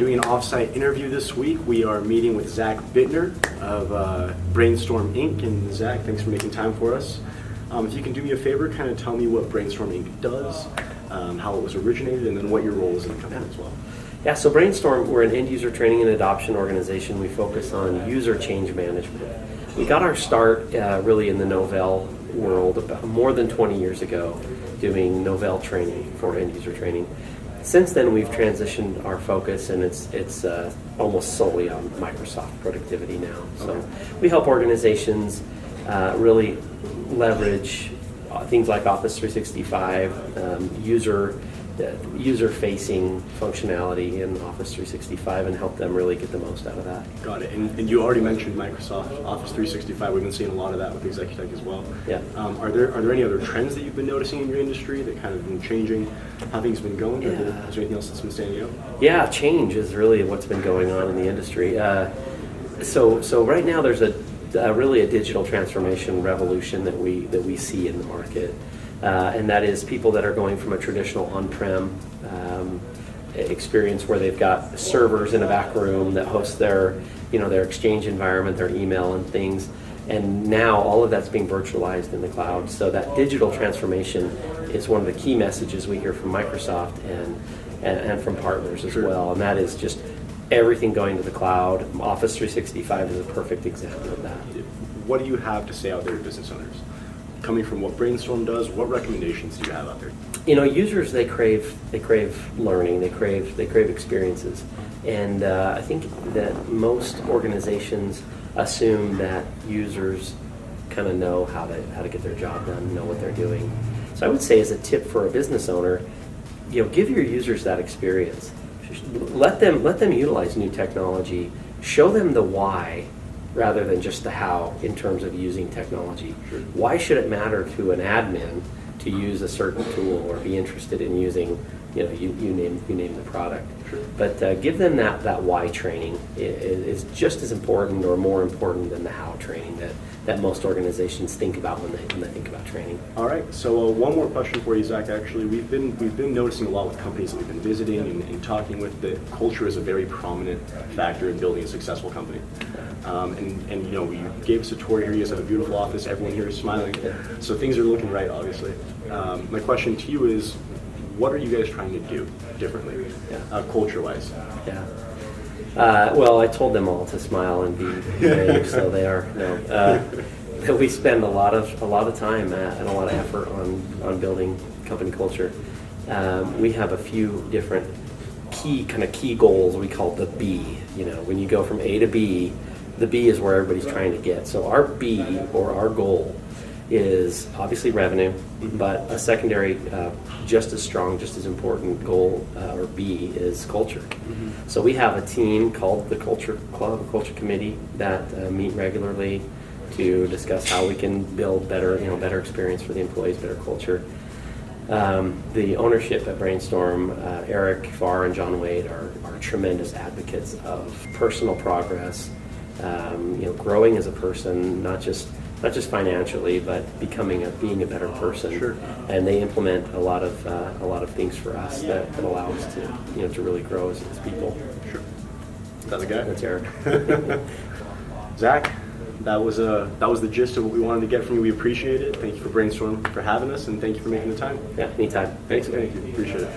doing an off-site interview this week. We are meeting with Zach Bitner of Brainstorm Inc. And Zach, thanks for making time for us. If you can do me a favor, kind of tell me what Brainstorm Inc. does, how it was originated, and then what your role is in the company as well. Yeah, so Brainstorm, we're an end-user training and adoption organization. We focus on user change management. We got our start really in the Novell world about more than 20 years ago, doing Novell training for end-user training. Since then, we've transitioned our focus, and it's almost solely on Microsoft productivity now. So we help organizations really leverage things like Office 365, user-facing functionality in Office 365, and help them really get the most out of that. Got it. And you already mentioned Microsoft Office 365. We've been seeing a lot of that with Executech as well. Yeah. Are there any other trends that you've been noticing in your industry that kind of been changing how things have been going? Yeah. Is there anything else that's been standing out? Yeah, change is really what's been going on in the industry. So right now there's really a digital transformation revolution that we see in the market. And that is people that are going from a traditional on-prem experience where they've got servers in a back room that host their Exchange environment, their email and things. And now all of that's being virtualized in the cloud. So that digital transformation is one of the key messages we hear from Microsoft and from partners as well. And that is just everything going to the cloud. Office 365 is a perfect example of that. What do you have to say out there to business owners? Coming from what Brainstorm does, what recommendations do you have out there? Users, they crave learning, they crave experiences, and I think that most organizations assume that users kind of know how to get their job done, know what they're doing. So I would say, as a tip for a business owner, give your users that experience. Let them utilize new technology. Show them the why, rather than just the how in terms of using technology. Sure. Why should it matter to an admin to use a certain tool or be interested in using, you name the product? Sure. But give them that why training is just as important or more important than the how training that most organizations think about when they think about training. All right. So one more question for you, Zach. Actually, we've been noticing a lot with companies that we've been visiting and talking with that culture is a very prominent factor in building a successful company. And you gave us a tour here. You guys have a beautiful office. Everyone here is smiling. So things are looking right, obviously. My question to you is, what are you guys trying to do differently, culture-wise? Yeah. Well, I told them all to smile and be brave, so they are. No, we spend a lot of time and a lot of effort on building company culture. We have a few different key goals. We call the B. When you go from A to B, the B is where everybody's trying to get. So our B, or our goal, is obviously revenue, but a secondary, just as strong, just as important goal, or B, is culture. Mm-hmm. So we have a team called the Culture Club, a culture committee that meet regularly to discuss how we can build better experience for the employees, better culture. The ownership at Brainstorm, Eric Farr and John Wade, are tremendous advocates of personal progress, growing as a person, not just financially, but being a better person. Sure. And they implement a lot of things for us that allow us to really grow as people. Sure. Is that the guy? That's Eric. Zach, that was the gist of what we wanted to get from you. We appreciate it. Thank you for Brainstorm for having us, and thank you for making the time. Yeah, anytime. Thanks. Thank you. Appreciate it.